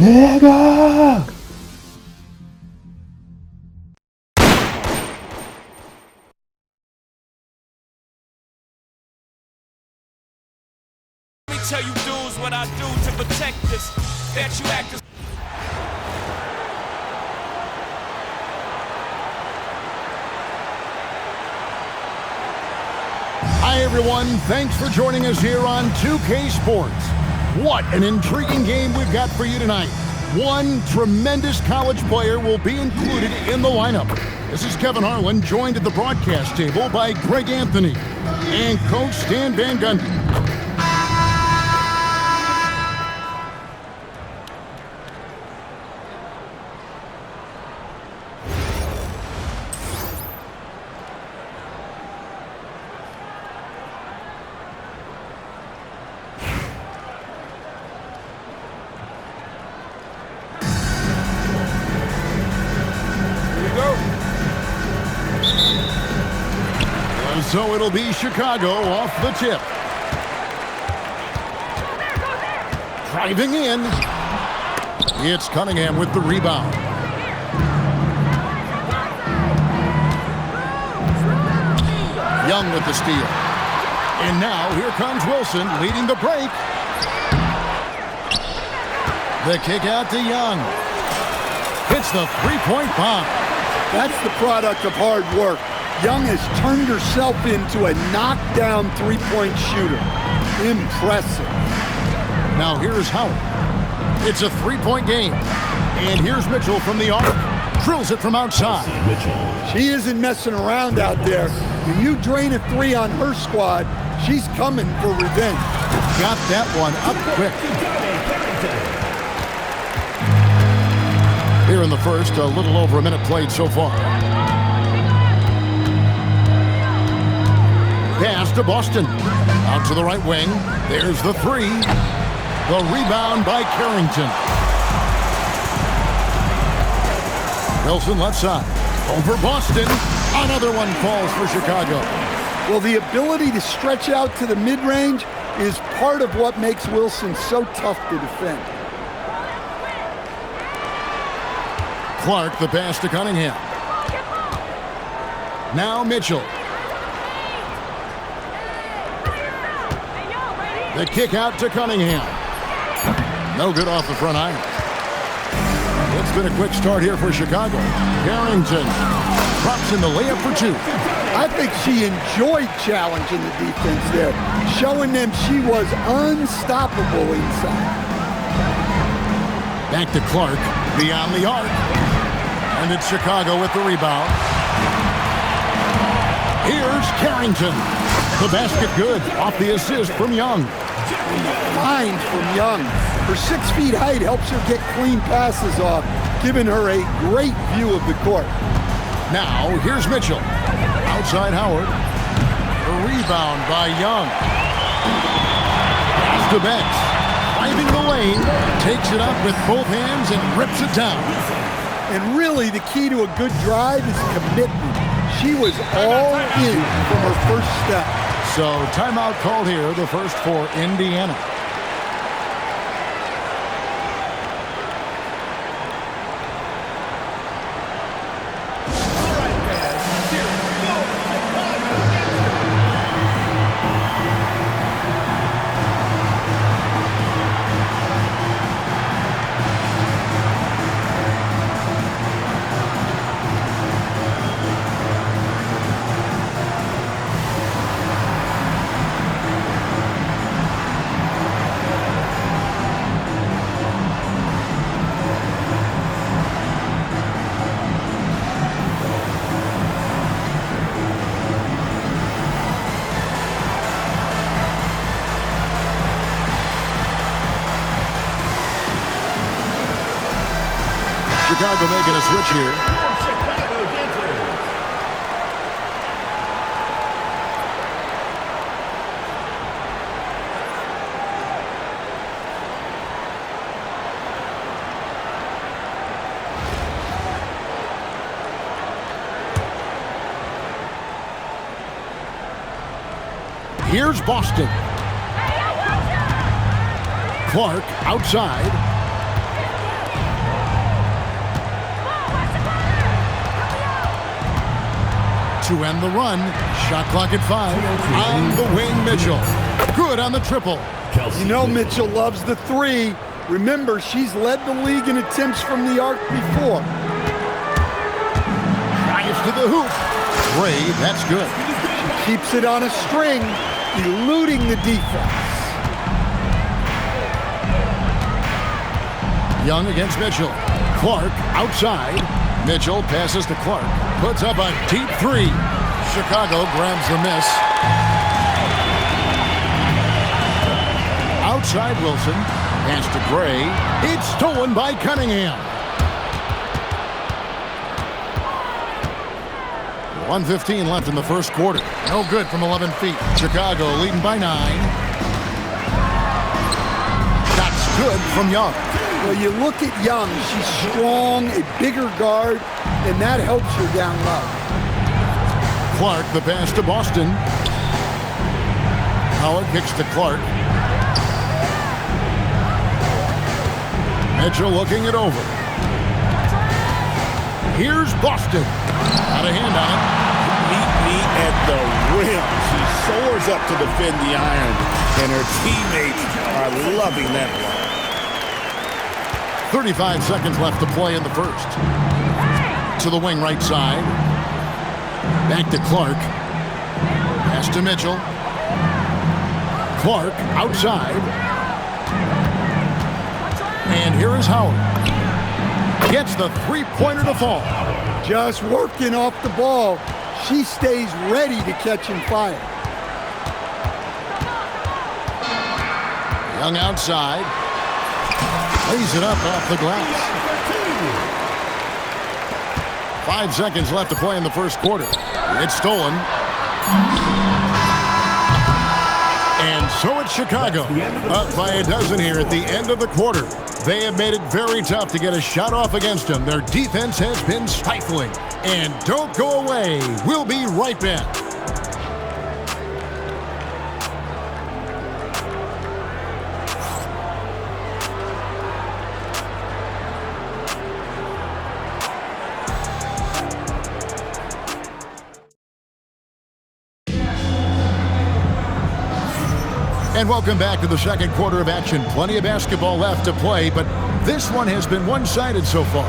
Nigga! Let me tell you dudes what I do to protect this. That you act as Hi everyone, thanks for joining us here on 2K Sports. What an intriguing game we've got for you tonight. One tremendous college player will be included in the lineup. This is Kevin Harlan, joined at the broadcast table by Greg Anthony and Coach Stan Van Gundy. So it'll be Chicago off the tip. Driving in. It's Cunningham with the rebound. Young with the steal. And now here comes Wilson leading the break. The kick out to Young. Hits the three-point bomb. That's the product of hard work. Young has turned herself into a knockdown three-point shooter. Impressive. Now here's Howard. It's a three-point game. And here's Mitchell from the arc. Drills it from outside. She isn't messing around out there. When you drain a three on her squad, she's coming for revenge. Got that one up quick. Here in the first, a little over a minute played so far. Pass to Boston. Out to the right wing. There's the three. The rebound by Carrington. Wilson left side. Over Boston. Another one falls for Chicago. Well, the ability to stretch out to the mid-range is part of what makes Wilson so tough to defend. Clark, the pass to Cunningham. Now Mitchell. The kick out to Cunningham. No good off the front iron. It's been a quick start here for Chicago. Carrington drops in the layup for two. I think she enjoyed challenging the defense there, showing them she was unstoppable inside. Back to Clark, beyond the arc. And it's Chicago with the rebound. Here's Carrington. The basket good off the assist from Young. Fine from Young. Her 6 feet height helps her get clean passes off, giving her a great view of the court. Now, here's Mitchell. Outside Howard. A rebound by Young. Pass to Betts. Driving the lane. Takes it up with both hands and rips it down. And really, the key to a good drive is commitment. She was all in from her first step. So timeout called here, the first for Indiana. Chicago making a switch here. Here's Boston. Clark outside. to end the run. Shot clock at 5. On the wing, Mitchell. Good on the triple. You know Mitchell loves the 3. Remember, she's led the league in attempts from the arc before. Drives to the hoop. Gray, that's good. She keeps it on a string, eluding the defense. Young against Mitchell. Clark outside. Mitchell passes to Clark. Puts up a deep 3. Chicago grabs the miss. Outside Wilson. Pass to Gray. It's stolen by Cunningham. 1:15 left in the first quarter. No good from 11 feet. Chicago leading by 9. That's good from Young. Well, you look at Young. She's strong, a bigger guard, and that helps her down low. Clark, the pass to Boston. Howard kicks to Clark. Mitchell looking it over. Here's Boston. Got a hand on it. Meet me at the rim. She soars up to defend the iron, and her teammates are loving that one. 35 seconds left to play in the first. To the wing right side. Back to Clark. Pass to Mitchell. Clark outside. And here is Howard. Gets the three-pointer to fall. Just working off the ball. She stays ready to catch and fire. Young outside. Lays it up off the glass. 5 seconds left to play in the first quarter. It's stolen. And so it's Chicago. Up by a dozen here at the end of the quarter. They have made it very tough to get a shot off against them. Their defense has been stifling. And don't go away. We'll be right back. And welcome back to the second quarter of action. Plenty of basketball left to play, but this one has been one-sided so far.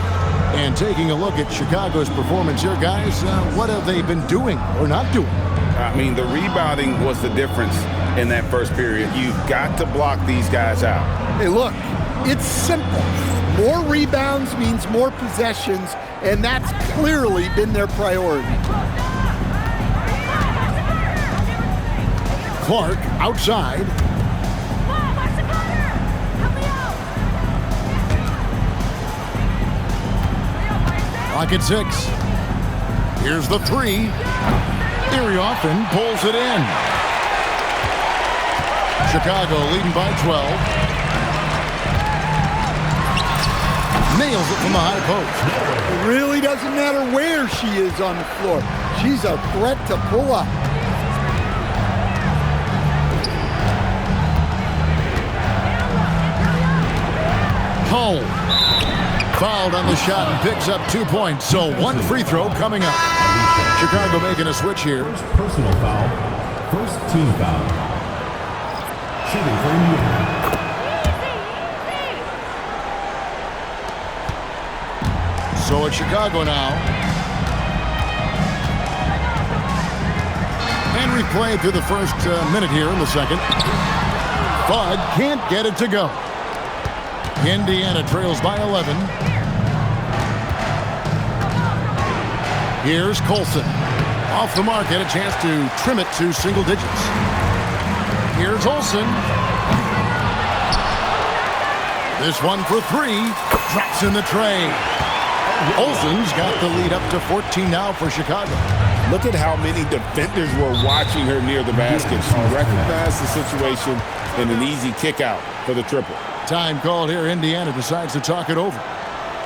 And taking a look at Chicago's performance here, guys, what have they been doing or not doing? I mean, the rebounding was the difference in that first period. You've got to block these guys out. Hey, look, it's simple. More rebounds means more possessions, and that's clearly been their priority. Clark outside. Clock at 6. Here's the 3. Irioffin pulls it in. Chicago leading by 12. Nails it from the high post. It really doesn't matter where she is on the floor. She's a threat to pull up. Home. Fouled on the shot and picks up 2 points. So one free throw coming up. Chicago making a switch here. First personal foul. First team foul. Shooting for Indiana. So it's Chicago now. And replay through the first minute here in the second. Bud can't get it to go. Indiana trails by 11. Here's Colson. Off the mark, had a chance to trim it to single digits. Here's Olsen. This one for 3. Drops in the tray. Olsen's got the lead up to 14 now for Chicago. Look at how many defenders were watching her near the basket. She recognized the situation and an easy kick out for the triple. Time called here. Indiana decides to talk it over.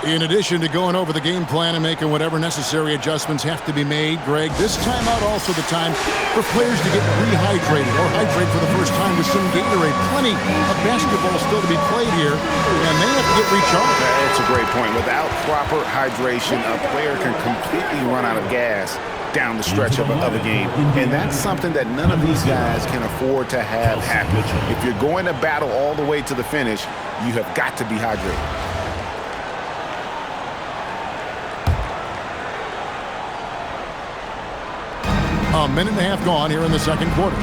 In addition to going over the game plan and making whatever necessary adjustments have to be made, Greg, this timeout also the time for players to get rehydrated or hydrate for the first time with some Gatorade. Plenty of basketball still to be played here, and they have to get recharged. That's a great point. Without proper hydration, a player can completely run out of gas down the stretch of a game. And that's something that none of these guys can afford to have happen. If you're going to battle all the way to the finish, you have got to be hydrated. A minute and a half gone here in the second quarter.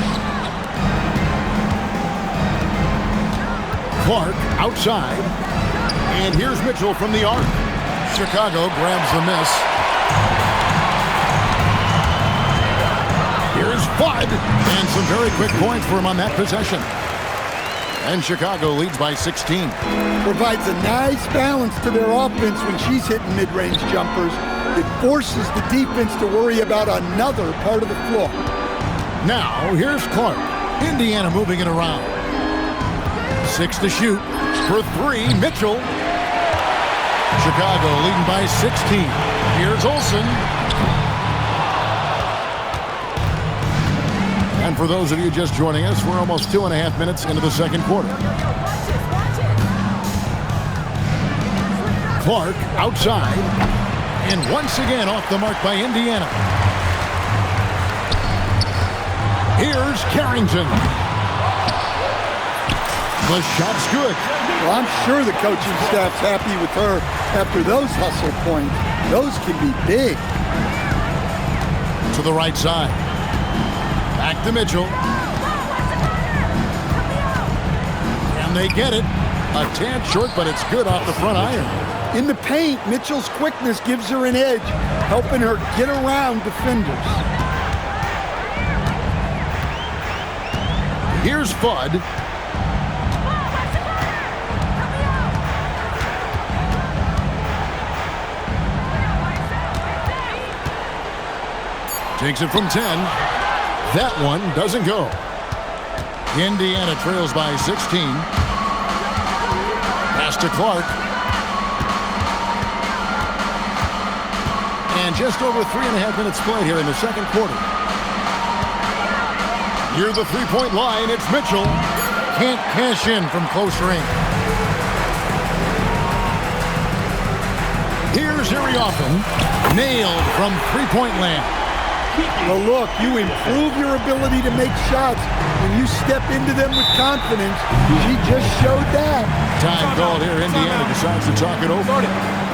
Clark outside. And here's Mitchell from the arc. Chicago grabs the miss. Here's Bud. And some very quick points for him on that possession. And Chicago leads by 16. Provides a nice balance to their offense when she's hitting mid-range jumpers. It forces the defense to worry about another part of the floor. Now, here's Clark. Indiana moving it around. 6 to shoot. For 3, Mitchell. Chicago leading by 16. Here's Olsen. And for those of you just joining us, we're almost 2.5 minutes into the second quarter. Clark outside. And once again off the mark by Indiana. Here's Carrington. The shot's good. Well, I'm sure the coaching staff's happy with her after those hustle points. Those can be big. To the right side. Back to Mitchell. And they get it. A tad short, but it's good off the front iron. In the paint, Mitchell's quickness gives her an edge, helping her get around defenders. Here's Fudd. Takes it from 10. That one doesn't go. Indiana trails by 16. Pass to Clark. And just over 3.5 minutes played here in the second quarter. Near the three-point line, it's Mitchell. Can't cash in from close range. Here's Iriofan. Nailed from three-point land. Well, look, you improve your ability to make shots when you step into them with confidence. She just showed that. Time called here. Indiana decides to talk it over.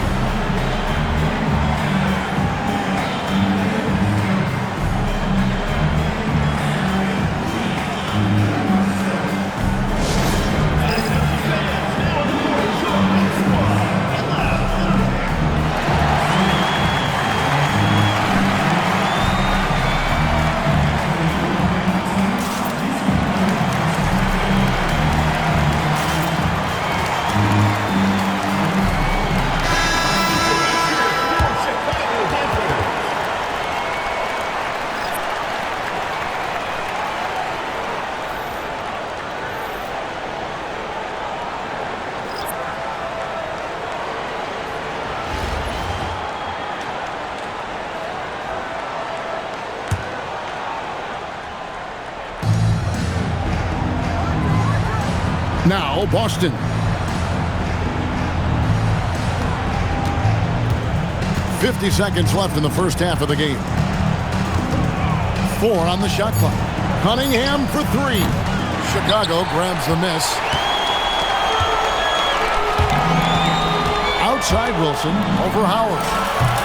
Now, Boston. .50 seconds left in the first half of the game. 4 on the shot clock. Cunningham for 3. Chicago grabs the miss. Outside Wilson over Howard.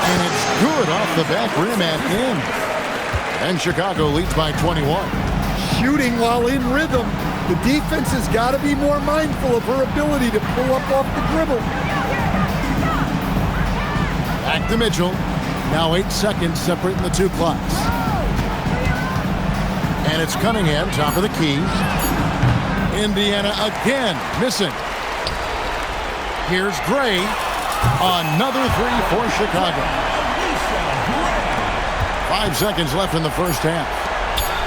And it's good off the back rim and in. And Chicago leads by 21. Shooting while in rhythm. The defense has got to be more mindful of her ability to pull up off the dribble. Back to Mitchell. Now 8 seconds separating the two clocks. And it's Cunningham, top of the key. Indiana again missing. Here's Gray. Another 3 for Chicago. 5 seconds left in the first half.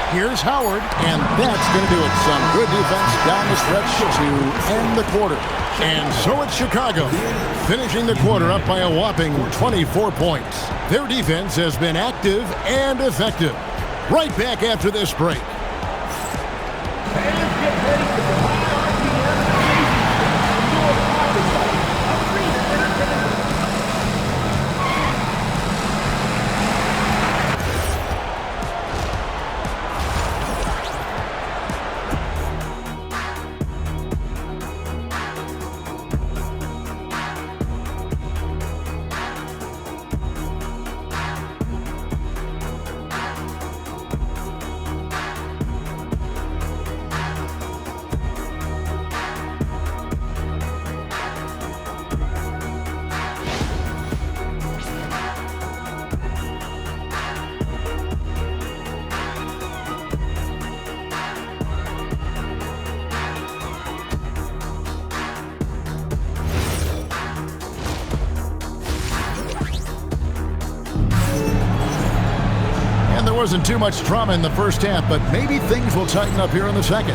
Here's Howard, and that's going to do it. Some good defense down the stretch to end the quarter. And so it's Chicago, finishing the quarter up by a whopping 24 points. Their defense has been active and effective. Right back after this break. wasn't too much drama in the first half, but maybe things will tighten up here in the second.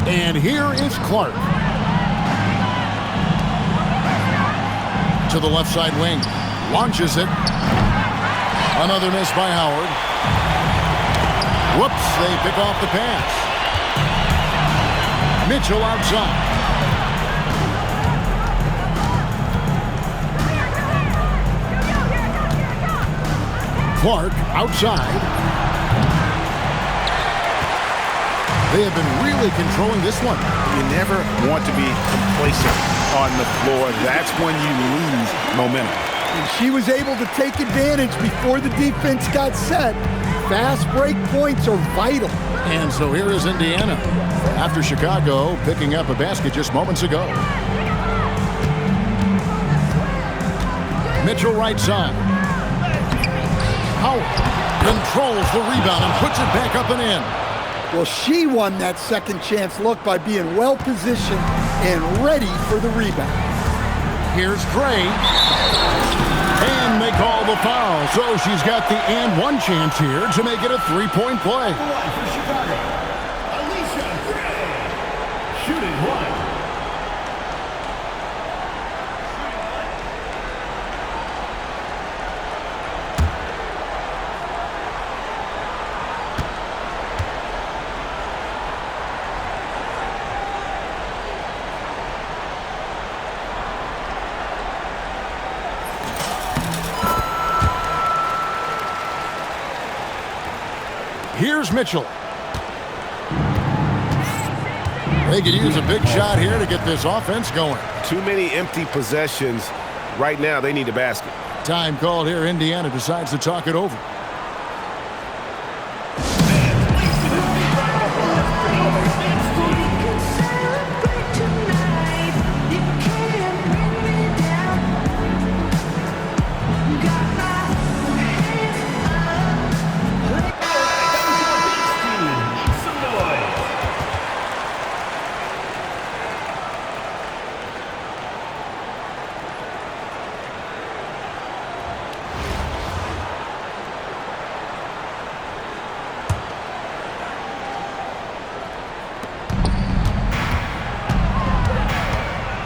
And here is Clark. To the left side wing. Launches it. Another miss by Howard. Whoops, they pick off the pass. Mitchell outside. Clark outside. They have been really controlling this one. You never want to be complacent on the floor. That's when you lose momentum. And she was able to take advantage before the defense got set. Fast break points are vital. And so here is Indiana, after Chicago picking up a basket just moments ago. Mitchell right side. Howard controls the rebound and puts it back up and in. Well, she won that second chance look by being well positioned and ready for the rebound. Here's Gray. And they call the foul. So she's got the and one chance here to make it a three-point play. For Chicago, Alicia Gray. Shooting one. Here's Mitchell. They could use a big shot here to get this offense going. Too many empty possessions. Right now, they need a basket. Time called here. Indiana decides to talk it over.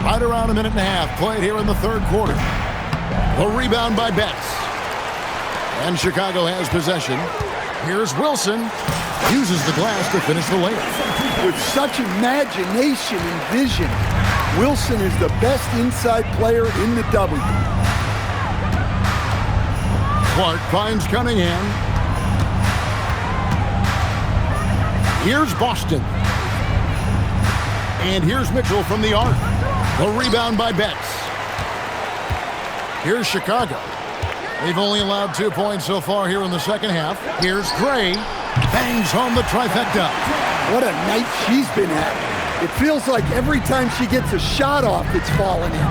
Right around a minute and a half played here in the third quarter. The rebound by Betts. And Chicago has possession. Here's Wilson. Uses the glass to finish the layup. With such imagination and vision, Wilson is the best inside player in the W. Clark finds Cunningham. Here's Boston. And here's Mitchell from the arc. The rebound by Betts. Here's Chicago. They've only allowed 2 points so far here in the second half. Here's Gray. Bangs home the trifecta. What a night she's been having. It feels like every time she gets a shot off, it's falling in.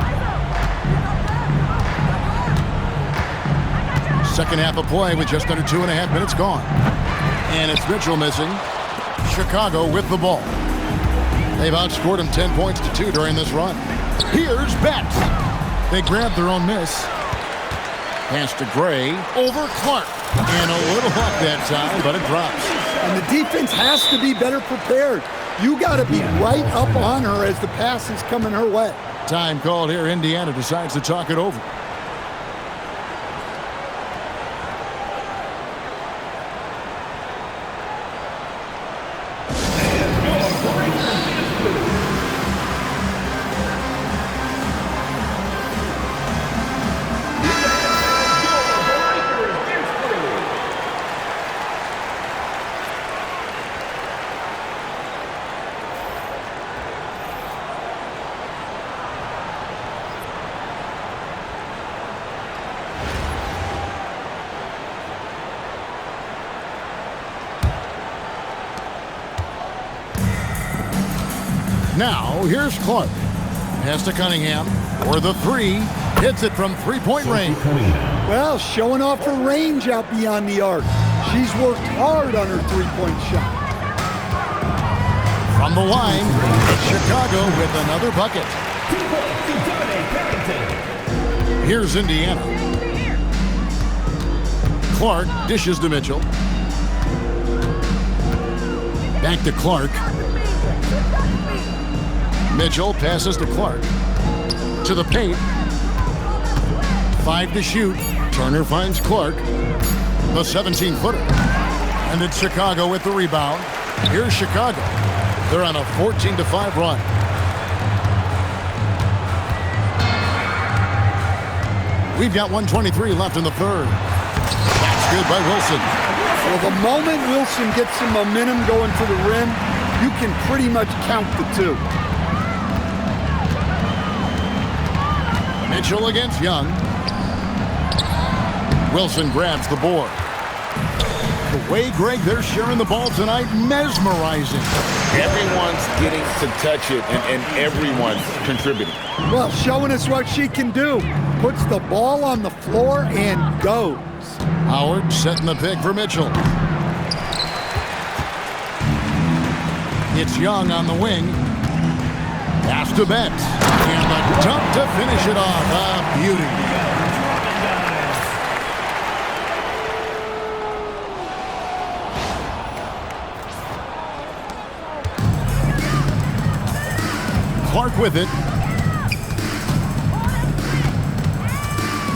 Second half of play with just under 2.5 minutes gone. And it's Mitchell missing. Chicago with the ball. They've outscored them 10 points to 2 during this run. Here's Betts. They grab their own miss. Pass to Gray. Over Clark. And a little luck that time, but it drops. And the defense has to be better prepared. You got to be right up on her as the pass is coming her way. Time called here. Indiana decides to talk it over. Now, here's Clark. Pass to Cunningham. For the three. Hits it from three-point range. Well, showing off her range out beyond the arc. She's worked hard on her three-point shot. From From the line, Chicago with another bucket. Here's Indiana. Clark dishes to Mitchell. Back to Clark. Mitchell passes to Clark. To the paint. 5 to shoot. Turner finds Clark. The 17-footer. And it's Chicago with the rebound. Here's Chicago. They're on a 14-5 run. We've got 1:23 left in the third. That's good by Wilson. Well, the moment Wilson gets some momentum going to the rim, you can pretty much count the two. Mitchell against Young. Wilson grabs the board. The way, Greg, they're sharing the ball tonight, mesmerizing. Everyone's getting to touch it, and everyone's contributing. Well, showing us what she can do. Puts the ball on the floor and goes. Howard setting the pick for Mitchell. It's Young on the wing. Pass to Betts. And the dunk to finish it off. A beauty. Clark with it.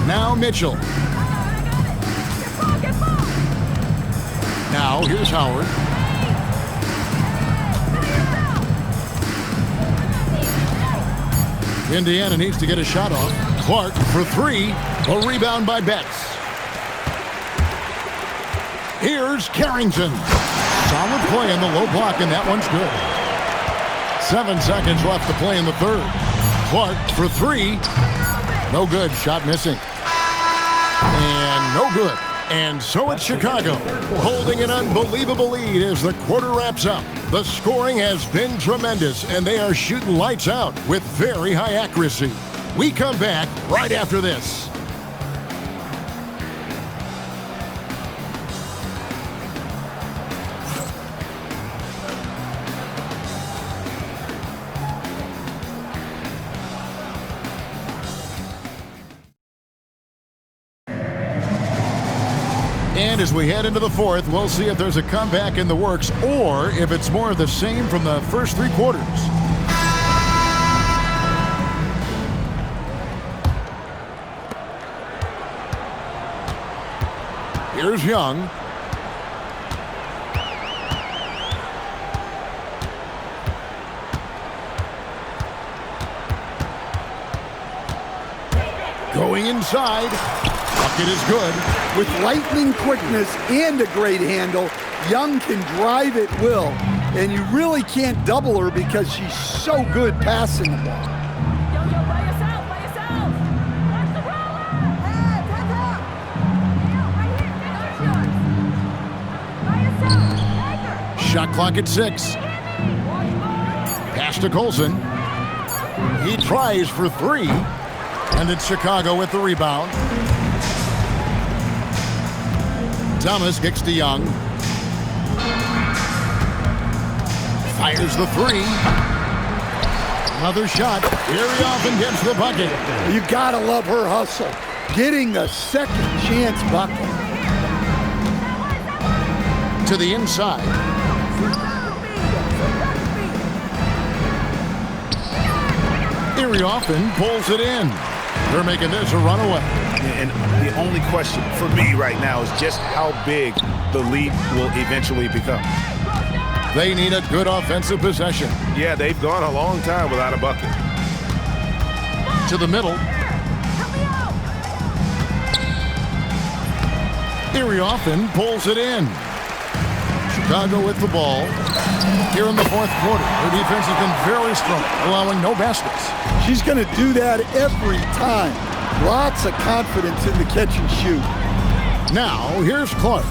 Now Mitchell. Now here's Howard. Indiana needs to get a shot off. Clark for 3. A rebound by Betts. Here's Carrington. Solid play in the low block, and that one's good. 7 seconds left to play in the third. Clark for 3. No good. Shot missing. And no good. And so it's Chicago, holding an unbelievable lead as the quarter wraps up. The scoring has been tremendous, and they are shooting lights out with very high accuracy. We come back right after this. And as we head into the fourth, we'll see if there's a comeback in the works or if it's more of the same from the first 3 quarters. Here's Young. Going inside. Bucket is good. With lightning quickness and a great handle, Young can drive at will, and you really can't double her because she's so good passing the ball. Shot clock at 6. Pass to Colson. He tries for 3. And it's Chicago with the rebound. Thomas kicks to Young. Fires the 3. Another shot. Very often gets the bucket. You gotta love her hustle. Getting the second chance bucket. To the inside. Very often pulls it in. They're making this a runaway. And the only question for me right now is just how big the lead will eventually become. They need a good offensive possession. Yeah, they've gone a long time without a bucket. To the middle. Very often pulls it in. Chicago with the ball. Here in the fourth quarter, their defense has been very strong, allowing no baskets. She's going to do that every time. Lots of confidence in the catch and shoot. Now, here's Clark.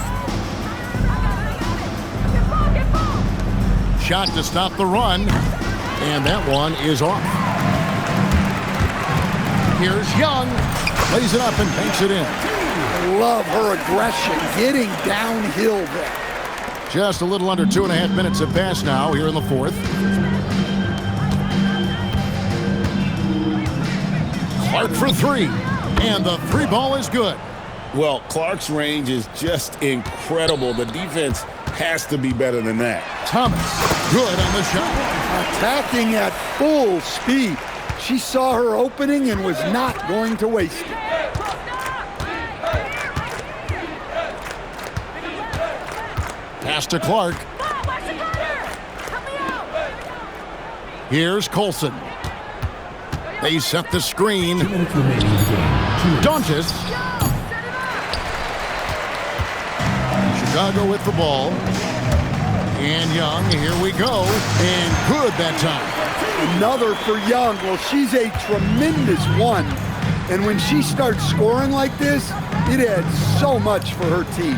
Shot to stop the run, and that one is off. Here's Young. Lays it up and banks it in. I love her aggression, getting downhill there. Just a little under 2.5 minutes have passed now here in the fourth. Clark for three. And the three ball is good. Well, Clark's range is just incredible. The defense has to be better than that. Thomas, good on the shot. Attacking at full speed. She saw her opening and was not going to waste it. Pass to Clark. Here's Colson. They set the screen. 2 minutes remaining in the game. Donches. Chicago with the ball. And Young, here we go. And good that time. Another for Young. Well, she's a tremendous one. And when she starts scoring like this, it adds so much for her team.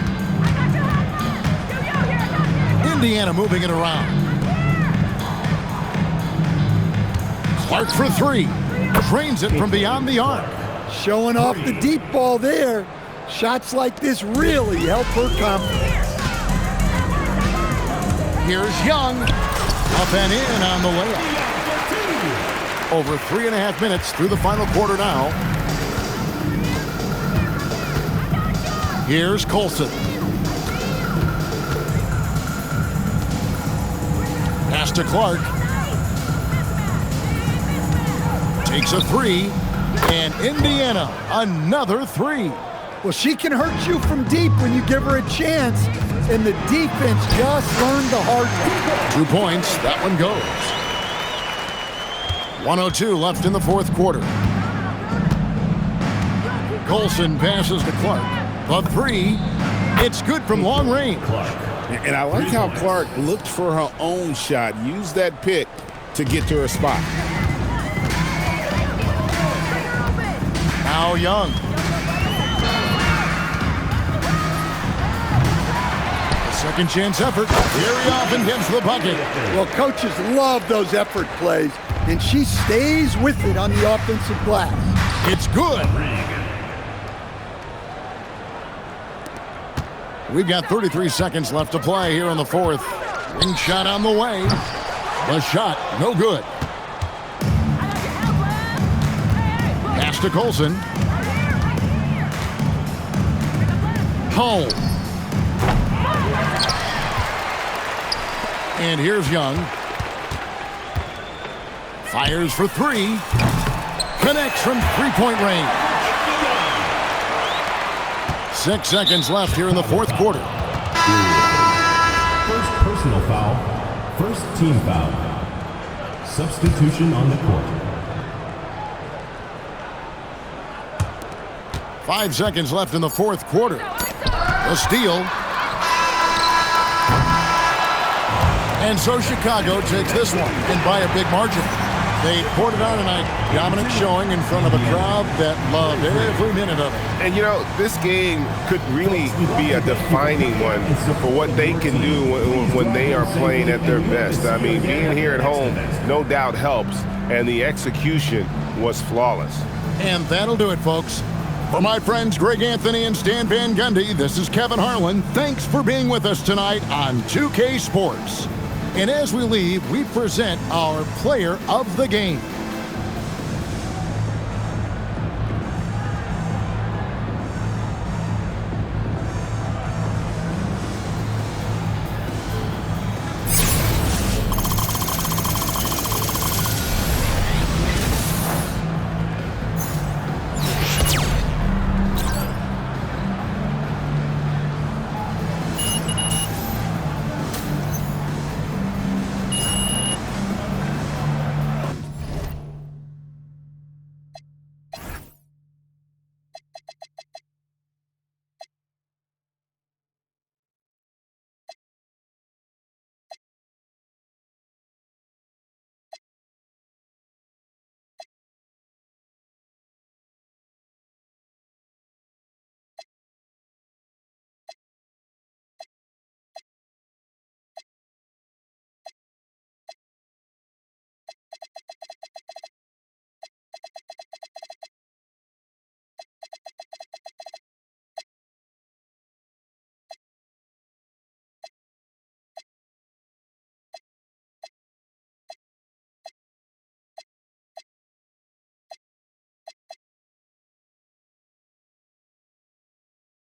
Indiana moving it around. Clark for three. Drains it from beyond the arc. Showing off the deep ball there. Shots like this really help her confidence. Here's Young. Up and in on the layup. Over 3.5 minutes through the final quarter now. Here's Colson. Pass to Clark. Takes a three. And Indiana, another three. Well, she can hurt you from deep when you give her a chance. And the defense just learned the hard way. 2 points. That one goes. 1:02 left in the fourth quarter. Colson passes to Clark. The three. It's good from long range. And I like how Clark looked for her own shot, used that pick to get to her spot. Now Young. A second chance effort. Very often gets the bucket. Well, coaches love those effort plays, and she stays with it on the offensive glass. It's good. We've got 33 seconds left to play here in the fourth. Ring shot on the way. The shot, no good. Pass to Colson. Home. And here's Young. Fires for three. Connects from three-point range. 6 seconds left here in the fourth quarter. First personal foul. First team foul. Substitution on the court. 5 seconds left in the fourth quarter. The steal. And so Chicago takes this one, and by a big margin. They poured it on tonight. Dominant showing in front of a crowd that loved every minute of it. And, you know, this game could really be a defining one for what they can do when they are playing at their best. I mean, being here at home no doubt helps, and the execution was flawless. And that'll do it, folks. For my friends Greg Anthony and Stan Van Gundy, this is Kevin Harlan. Thanks for being with us tonight on 2K Sports. And as we leave, we present our player of the game.